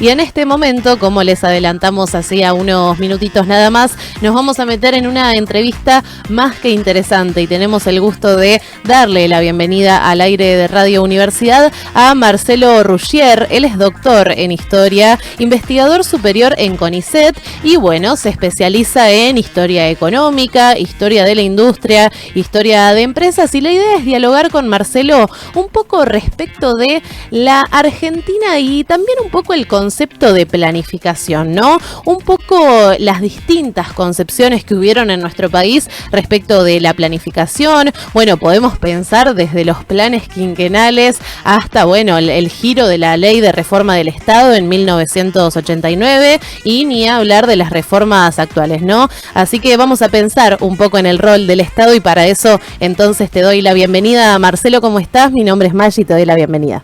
Y en este momento, como les adelantamos hacía unos minutitos nada más, nos vamos a meter en una entrevista más que interesante y tenemos el gusto de darle la bienvenida al aire de Radio Universidad a Marcelo Ruggier. Él es doctor en Historia, investigador superior en CONICET y bueno, se especializa en Historia Económica, Historia de la Industria, Historia de Empresas, y la idea es dialogar con Marcelo un poco respecto de la Argentina y también un poco el concepto de planificación, ¿no? Un poco las distintas concepciones que hubieron en nuestro país respecto de la planificación. Bueno, podemos pensar desde los planes quinquenales hasta, bueno, el giro de la Ley de Reforma del Estado en 1989 y ni hablar de las reformas actuales, ¿no? Así que vamos a pensar un poco en el rol del Estado y para eso entonces te doy la bienvenida. Marcelo, ¿cómo estás? Mi nombre es Maggi y te doy la bienvenida.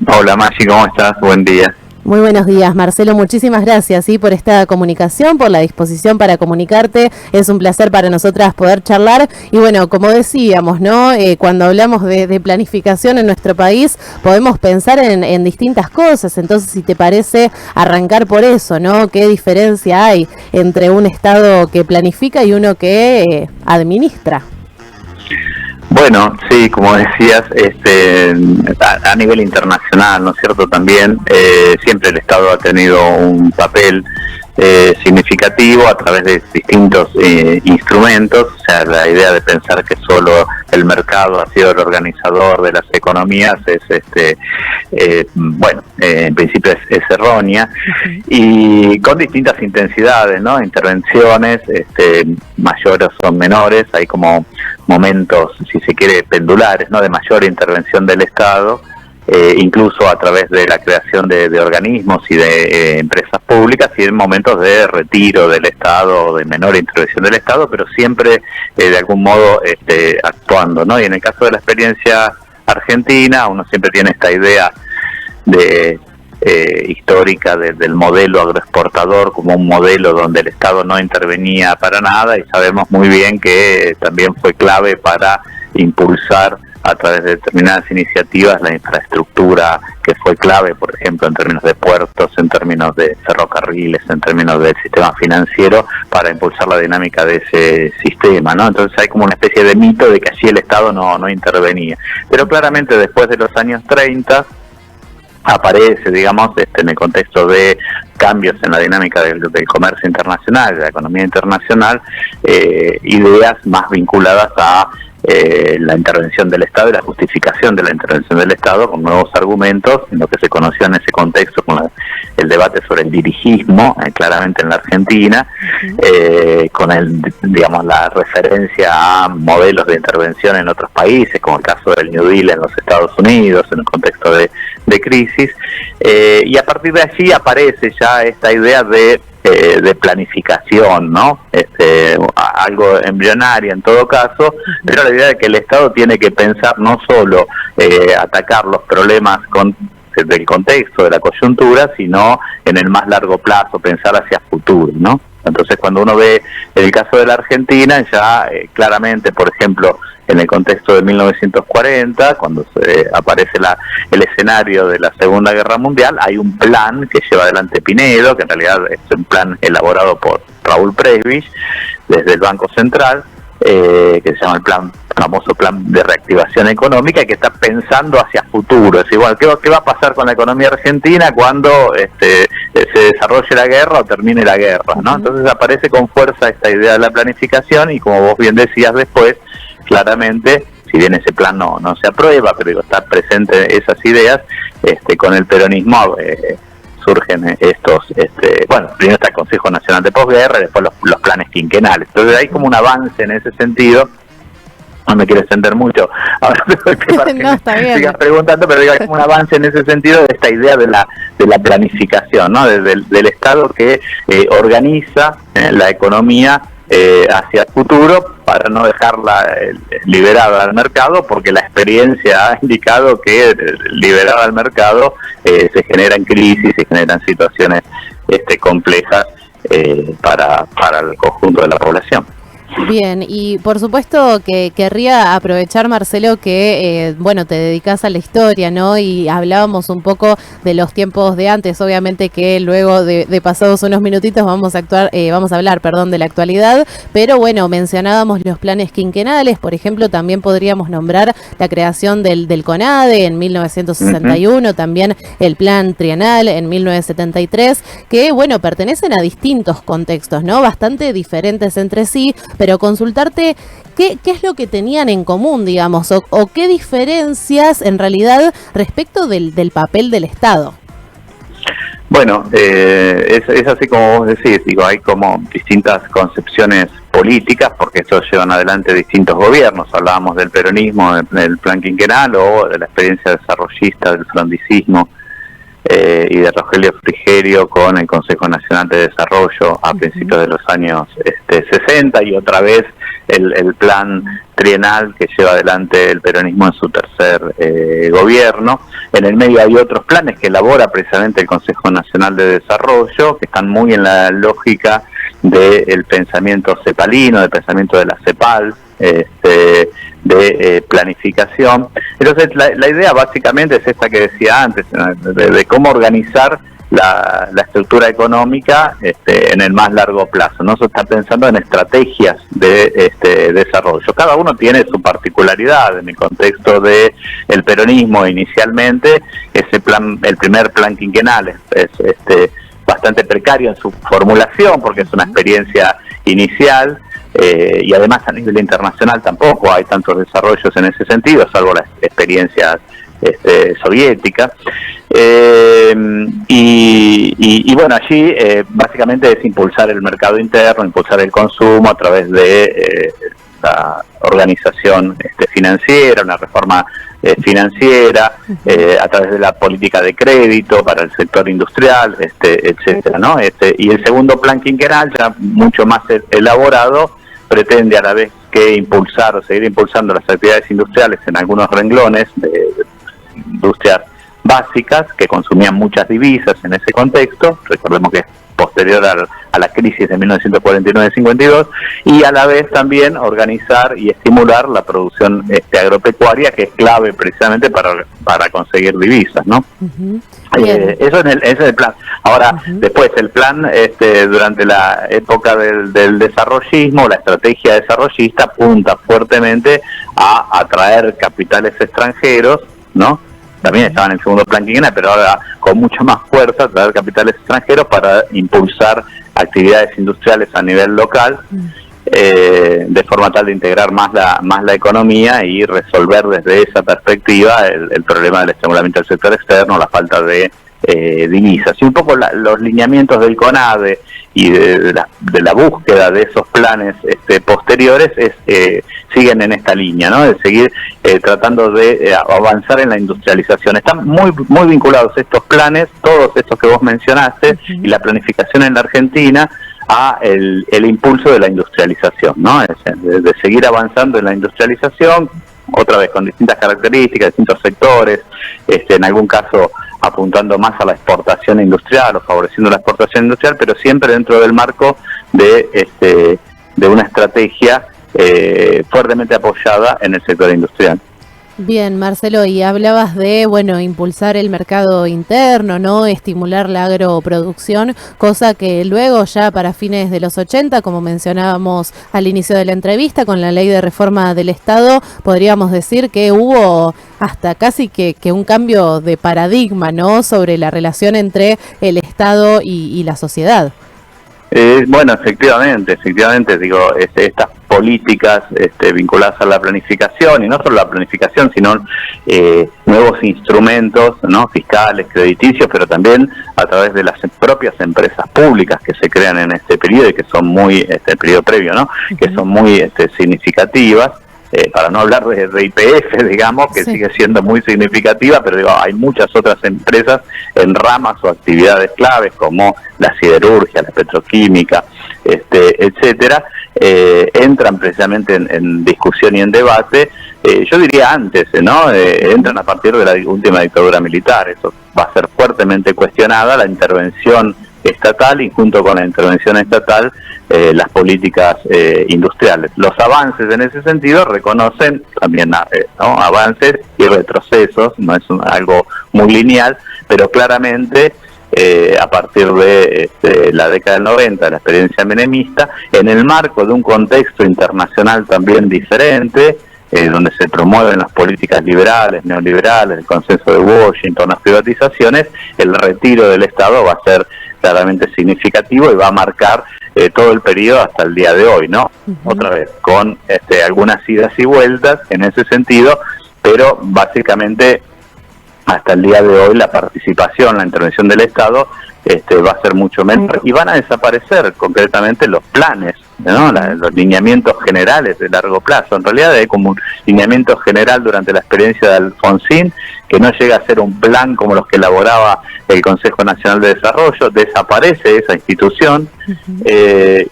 Hola Maggi, ¿cómo estás? Buen día. Muy buenos días, Marcelo. Muchísimas gracias por esta comunicación, por la disposición para comunicarte. Es un placer para nosotras poder charlar. Y bueno, como decíamos, ¿no? Cuando hablamos de planificación en nuestro país, podemos pensar en distintas cosas. Entonces, si te parece, arrancar por eso, ¿no? ¿Qué diferencia hay entre un Estado que planifica y uno que administra? Bueno, sí, como decías, a nivel internacional, ¿no es cierto? También siempre el Estado ha tenido un papel significativo a través de distintos instrumentos. O sea, la idea de pensar que solo el mercado ha sido el organizador de las economías es, en principio es errónea, y con distintas intensidades, ¿no? Intervenciones mayores o menores. Hay como momentos, si se quiere, pendulares, ¿no? De mayor intervención del Estado, incluso a través de la creación de organismos y de empresas públicas, y en momentos de retiro del Estado, de menor intervención del Estado, pero siempre de algún modo actuando, ¿no? Y en el caso de la experiencia argentina, uno siempre tiene esta idea de histórica del modelo agroexportador como un modelo donde el Estado no intervenía para nada, y sabemos muy bien que también fue clave para impulsar a través de determinadas iniciativas la infraestructura, que fue clave, por ejemplo, en términos de puertos, en términos de ferrocarriles, en términos del sistema financiero, para impulsar la dinámica de ese sistema, ¿no? Entonces hay como una especie de mito de que allí el Estado no intervenía. Pero claramente después de los años 30 aparece, digamos, en el contexto de cambios en la dinámica del comercio internacional, de la economía internacional, ideas más vinculadas a la intervención del Estado y la justificación de la intervención del Estado, con nuevos argumentos, en lo que se conoció en ese contexto como el debate sobre el dirigismo, claramente en la Argentina, con la referencia a modelos de intervención en otros países, como el caso del New Deal en los Estados Unidos, en un contexto de crisis, y a partir de allí aparece ya esta idea de planificación, ¿no? Algo embrionaria en todo caso, pero la idea de que el Estado tiene que pensar no solo atacar los problemas del contexto, de la coyuntura, sino en el más largo plazo, pensar hacia futuro, ¿no? Entonces, cuando uno ve el caso de la Argentina, ya claramente, por ejemplo, en el contexto de 1940, cuando aparece el escenario de la Segunda Guerra Mundial, hay un plan que lleva adelante Pinedo, que en realidad es un plan elaborado por Raúl Prebisch desde el Banco Central, que se llama el famoso plan de reactivación económica, que está pensando hacia futuro. Es decir, bueno, ¿qué va a pasar con la economía argentina cuando se desarrolle la guerra o termine la guerra, ¿no? Entonces aparece con fuerza esta idea de la planificación, y como vos bien decías después, claramente, si bien ese plan no se aprueba, pero está presente esas ideas, con el peronismo surgen estos, primero está el Consejo Nacional de Posguerra y después los planes quinquenales. Entonces hay como un avance en ese sentido. No me quiero extender mucho, ahora no, está bien. Sigas preguntando, pero hay como un avance en ese sentido de esta idea de la planificación, ¿no? Del Estado que organiza la economía hacia el futuro, para no dejarla liberada al mercado, porque la experiencia ha indicado que liberada al mercado se generan crisis, se generan situaciones complejas para el conjunto de la población. Bien, y por supuesto que querría aprovechar, Marcelo, que bueno, te dedicas a la historia, ¿no? Y hablábamos un poco de los tiempos de antes, obviamente que luego de pasados unos minutitos vamos a hablar, perdón, de la actualidad, pero bueno, mencionábamos los planes quinquenales, por ejemplo, también podríamos nombrar la creación del CONADE en 1961, también el plan trienal en 1973, que bueno, pertenecen a distintos contextos, ¿no? Bastante diferentes entre sí, pero consultarte qué es lo que tenían en común, digamos, o qué diferencias en realidad respecto del papel del Estado. Bueno, es así como vos decís, digo, hay como distintas concepciones políticas, porque estos llevan adelante distintos gobiernos. Hablábamos del peronismo, del plan quinquenal, o de la experiencia desarrollista del frondicismo y de Rogelio Frigerio con el Consejo Nacional de Desarrollo a principios de los años 60, y otra vez el plan trienal que lleva adelante el peronismo en su tercer gobierno. En el medio hay otros planes que elabora precisamente el Consejo Nacional de Desarrollo, que están muy en la lógica del pensamiento cepalino, del pensamiento de la CEPAL, de planificación. Entonces la idea básicamente es esta que decía antes, de cómo organizar la estructura económica en el más largo plazo, ¿no? Se está pensando en estrategias de desarrollo. Cada uno tiene su particularidad. En el contexto de el peronismo inicialmente, ese plan, el primer plan quinquenal es bastante precario en su formulación, porque es una experiencia inicial, y además a nivel internacional tampoco hay tantos desarrollos en ese sentido, salvo las experiencias soviéticas. Y bueno, allí básicamente es impulsar el mercado interno, impulsar el consumo a través de la organización financiera, una reforma financiera, a través de la política de crédito para el sector industrial, etcétera, ¿no? Y el segundo plan quinquenal, ya mucho más elaborado, pretende a la vez que impulsar o seguir impulsando las actividades industriales en algunos renglones de industrias básicas que consumían muchas divisas en ese contexto. Recordemos que es posterior a la crisis de 1949-52, y a la vez también organizar y estimular la producción agropecuaria, que es clave precisamente para conseguir divisas, ¿no? Eso es el plan. Ahora, después el plan, durante la época del desarrollismo, la estrategia desarrollista apunta fuertemente a atraer capitales extranjeros, ¿no? También estaba en el segundo plan quinquenal, pero ahora con mucha más fuerza, traer capitales extranjeros para impulsar actividades industriales a nivel local, de forma tal de integrar más la economía y resolver desde esa perspectiva el problema del estrangulamiento del sector externo, la falta de divisas. Y un poco los lineamientos del CONADE y de la búsqueda de esos planes posteriores siguen en esta línea, ¿no? De seguir tratando de avanzar en la industrialización. Están muy vinculados estos planes, todos estos que vos mencionaste, y la planificación en la Argentina a el impulso de la industrialización, ¿no? De seguir avanzando en la industrialización, otra vez con distintas características, distintos sectores, en algún caso apuntando más a la exportación industrial o favoreciendo la exportación industrial, pero siempre dentro del marco de una estrategia fuertemente apoyada en el sector industrial. Bien, Marcelo, y hablabas de, bueno, impulsar el mercado interno, ¿no? Estimular la agroproducción, cosa que luego ya para fines de los 80, como mencionábamos al inicio de la entrevista, con la ley de reforma del Estado, podríamos decir que hubo hasta casi que un cambio de paradigma, ¿no? Sobre la relación entre el Estado y la sociedad. Bueno, efectivamente, digo, estas políticas vinculadas a la planificación, y no solo la planificación, sino nuevos instrumentos, ¿no? Fiscales, crediticios, pero también a través de las propias empresas públicas que se crean en este periodo y que son muy, el periodo previo, ¿no? Que son muy significativas. Para no hablar de YPF, digamos, que sigue siendo muy significativa, pero digo, hay muchas otras empresas en ramas o actividades claves como la siderurgia, la petroquímica, etcétera, entran precisamente en discusión y en debate. Yo diría antes, ¿no? Entran a partir de la última dictadura militar. Eso va a ser fuertemente cuestionada, la intervención estatal y junto con la intervención estatal las políticas industriales. Los avances en ese sentido reconocen también avances y retrocesos, no es algo muy lineal, pero claramente a partir de la década del 90, la experiencia menemista, en el marco de un contexto internacional también diferente, donde se promueven las políticas liberales, neoliberales, el consenso de Washington, las privatizaciones, el retiro del Estado va a ser claramente significativo y va a marcar todo el periodo hasta el día de hoy, ¿no? Otra vez, con algunas idas y vueltas en ese sentido, pero básicamente hasta el día de hoy la participación, la intervención del Estado va a ser mucho menor y van a desaparecer concretamente los planes, ¿no? Los lineamientos generales de largo plazo. En realidad hay como un lineamiento general durante la experiencia de Alfonsín que no llega a ser un plan como los que elaboraba el Consejo Nacional de Desarrollo, desaparece esa institución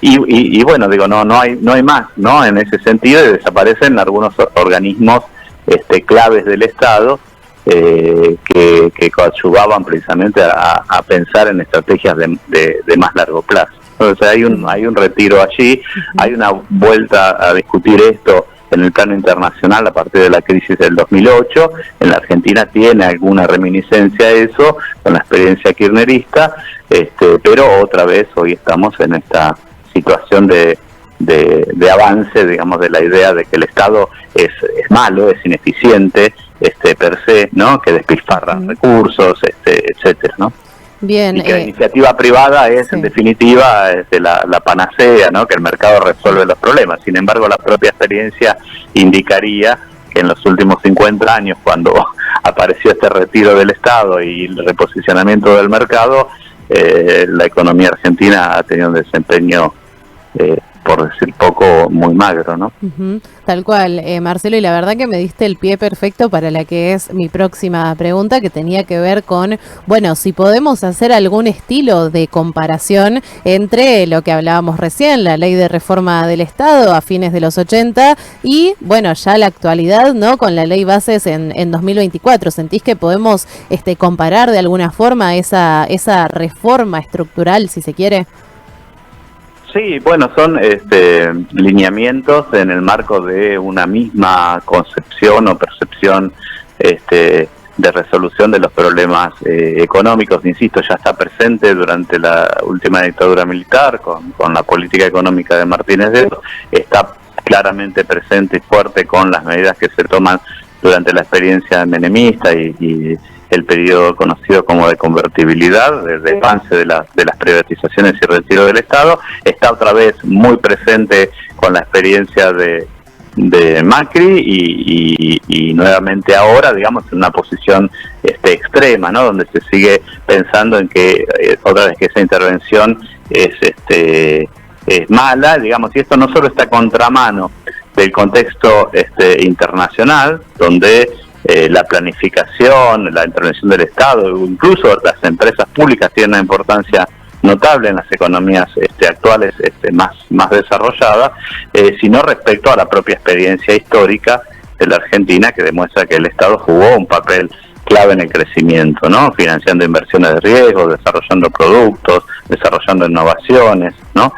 y bueno, digo, no hay más, ¿no? En ese sentido, y desaparecen algunos organismos claves del Estado que coadyuvaban precisamente a pensar en estrategias de más largo plazo. Entonces hay un retiro allí, hay una vuelta a discutir esto en el plano internacional a partir de la crisis del 2008. En la Argentina tiene alguna reminiscencia a eso con la experiencia kirchnerista, pero otra vez hoy estamos en esta situación de avance, digamos, de la idea de que el Estado es malo, es ineficiente, per se, ¿no? Que despilfarra recursos, etcétera, ¿no? Bien, y que la iniciativa privada es, en definitiva, la panacea, ¿no? Que el mercado resuelve los problemas. Sin embargo, la propia experiencia indicaría que en los últimos 50 años, cuando apareció este retiro del Estado y el reposicionamiento del mercado, la economía argentina ha tenido un desempeño, por decir poco, muy magro, ¿no? Tal cual, Marcelo, y la verdad que me diste el pie perfecto para la que es mi próxima pregunta, que tenía que ver con, bueno, si podemos hacer algún estilo de comparación entre lo que hablábamos recién, la ley de reforma del Estado a fines de los 80 y, bueno, ya la actualidad, ¿no? Con la ley bases en 2024. ¿Sentís que podemos comparar de alguna forma esa reforma estructural, si se quiere? Sí, bueno, son lineamientos en el marco de una misma concepción o percepción de resolución de los problemas económicos. Insisto, ya está presente durante la última dictadura militar con la política económica de Martínez de Hoz, está claramente presente y fuerte con las medidas que se toman durante la experiencia menemista y el periodo conocido como de convertibilidad, de avance de las privatizaciones y retiro del Estado. Está otra vez muy presente con la experiencia de Macri y nuevamente ahora, digamos, en una posición extrema, ¿no? Donde se sigue pensando en que otra vez que esa intervención es mala, digamos, y esto no solo está a contramano del contexto internacional, donde la planificación, la intervención del Estado, incluso las empresas públicas tienen una importancia notable en las economías actuales más desarrolladas, sino respecto a la propia experiencia histórica de la Argentina, que demuestra que el Estado jugó un papel clave en el crecimiento, ¿no? Financiando inversiones de riesgo, desarrollando productos, desarrollando innovaciones, ¿no?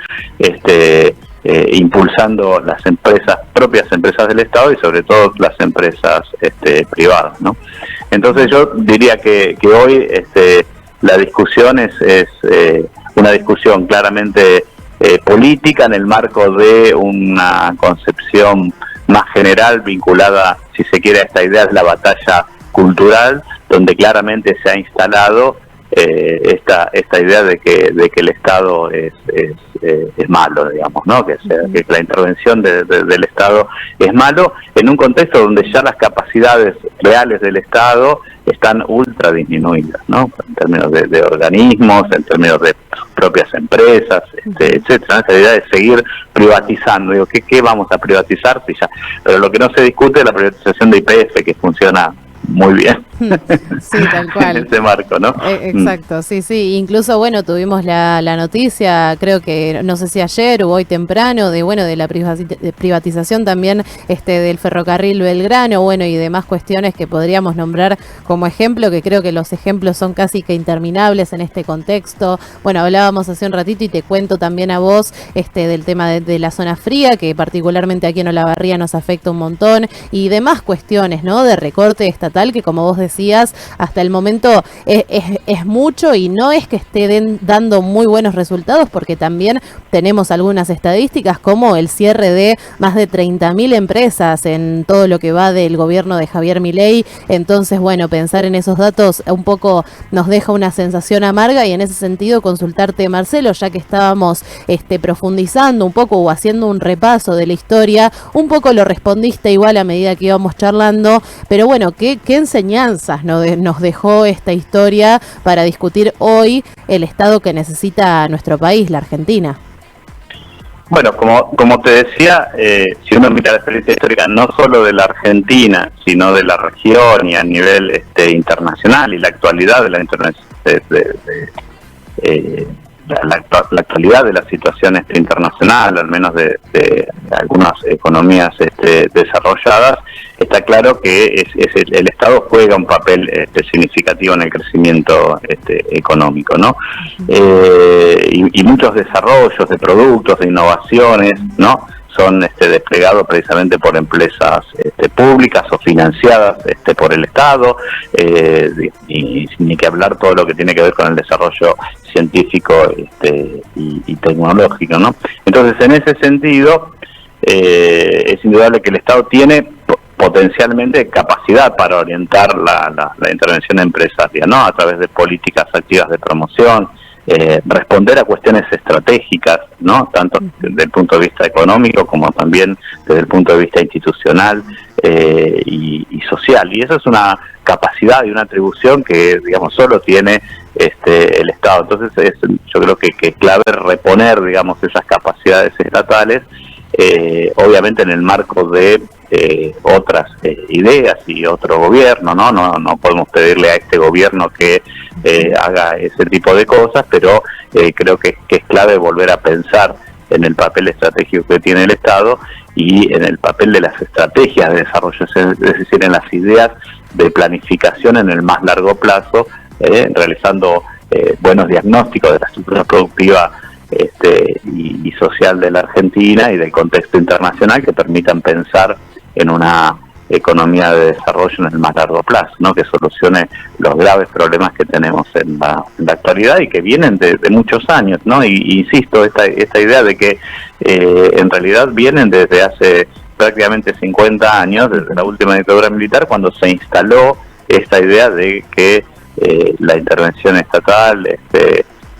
Impulsando las propias empresas del Estado y sobre todo las empresas privadas, ¿no? Entonces yo diría que hoy la discusión es una discusión claramente política en el marco de una concepción más general vinculada, si se quiere, a esta idea de la batalla cultural, donde claramente se ha instalado esta idea de que el Estado es malo, digamos, ¿no? Que la intervención del Estado es malo en un contexto donde ya las capacidades reales del Estado están ultra disminuidas, ¿no? En términos de organismos, en términos de propias empresas, etcétera. Esa idea de seguir privatizando, digo, ¿qué vamos a privatizar? Sí, ya. Pero lo que no se discute es la privatización de YPF, que funciona muy bien. Sí, tal cual. En ese marco, ¿no? Exacto, sí, sí. Incluso, bueno, tuvimos la noticia, creo que, no sé si ayer o hoy temprano, de la privatización también del ferrocarril Belgrano, bueno, y demás cuestiones que podríamos nombrar como ejemplo, que creo que los ejemplos son casi que interminables en este contexto. Bueno, hablábamos hace un ratito y te cuento también a vos del tema de la zona fría, que particularmente aquí en Olavarría nos afecta un montón, y demás cuestiones, ¿no? De recorte estatal que, como vos decías, hasta el momento es mucho, y no es que esté dando muy buenos resultados, porque también tenemos algunas estadísticas como el cierre de más de 30.000 empresas en todo lo que va del gobierno de Javier Milei. Entonces, bueno, pensar en esos datos un poco nos deja una sensación amarga, y en ese sentido consultarte, Marcelo, ya que estábamos profundizando un poco o haciendo un repaso de la historia, un poco lo respondiste igual a medida que íbamos charlando, pero bueno, ¿qué enseñanzas nos dejó esta historia para discutir hoy el Estado que necesita nuestro país, la Argentina? Bueno, como te decía, si uno mira la experiencia histórica no solo de la Argentina, sino de la región y a nivel internacional, y la actualidad de la la actualidad de la situación internacional, al menos de algunas economías desarrolladas, está claro que el Estado juega un papel significativo en el crecimiento económico, ¿no? Y muchos desarrollos de productos, de innovaciones, ¿no?, son desplegados precisamente por empresas públicas o financiadas por el Estado, y ni que hablar todo lo que tiene que ver con el desarrollo científico y tecnológico, ¿no? Entonces, en ese sentido, es indudable que el Estado tiene potencialmente capacidad para orientar la intervención empresaria, ¿no?, a través de políticas activas de promoción, responder a cuestiones estratégicas, ¿no?, tanto desde el punto de vista económico como también desde el punto de vista institucional y social. Y eso es una capacidad y una atribución que, digamos, solo tiene el Estado. Entonces, yo creo que es clave reponer, digamos, esas capacidades estatales, obviamente en el marco de otras ideas y otro gobierno, ¿no? No podemos pedirle a este gobierno que haga ese tipo de cosas, pero creo que es clave volver a pensar en el papel estratégico que tiene el Estado y en el papel de las estrategias de desarrollo, es decir, en las ideas de planificación en el más largo plazo, realizando buenos diagnósticos de la estructura productiva y social de la Argentina y del contexto internacional, que permitan pensar en una economía de desarrollo en el más largo plazo, ¿no?, que solucione los graves problemas que tenemos en la actualidad y que vienen de muchos años, ¿no? Y insisto, esta idea de que en realidad vienen desde hace prácticamente 50 años, desde la última dictadura militar, cuando se instaló esta idea de que la intervención estatal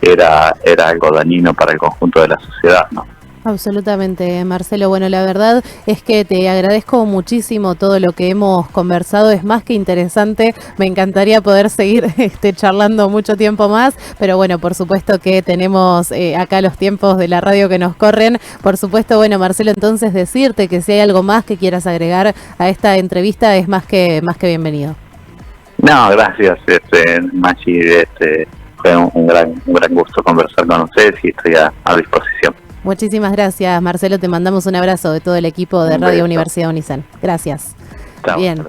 era algo dañino para el conjunto de la sociedad, ¿no? Absolutamente, Marcelo. Bueno, la verdad es que te agradezco muchísimo todo lo que hemos conversado, es más que interesante. Me encantaría poder seguir charlando mucho tiempo más, pero bueno, por supuesto que tenemos acá los tiempos de la radio que nos corren. Por supuesto, bueno, Marcelo, entonces decirte que si hay algo más que quieras agregar a esta entrevista es más que bienvenido. No, gracias, Machi, fue un gran gusto conversar con ustedes y estoy a disposición. Muchísimas gracias, Marcelo. Te mandamos un abrazo de todo el equipo de Radio Universidad Unisén. Gracias. Chao. Bien.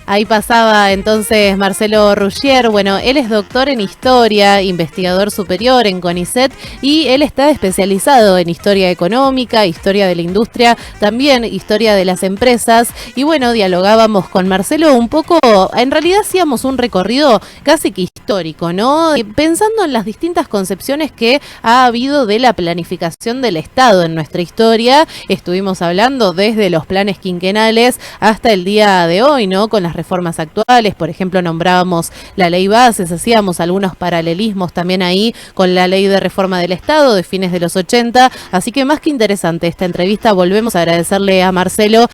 Ahí pasaba entonces Marcelo Ruggier. Bueno, él es doctor en Historia, investigador superior en CONICET, y él está especializado en Historia Económica, Historia de la Industria, también Historia de las Empresas. Y bueno, dialogábamos con Marcelo un poco, en realidad hacíamos un recorrido casi que histórico, ¿no? Pensando en las distintas concepciones que ha habido de la planificación del Estado en nuestra historia. Estuvimos hablando desde los planes quinquenales hasta el día de hoy, ¿no?, con las reformas actuales. Por ejemplo, nombrábamos la ley bases, hacíamos algunos paralelismos también ahí con la ley de reforma del Estado de fines de los 80, así que más que interesante esta entrevista. Volvemos a agradecerle a Marcelo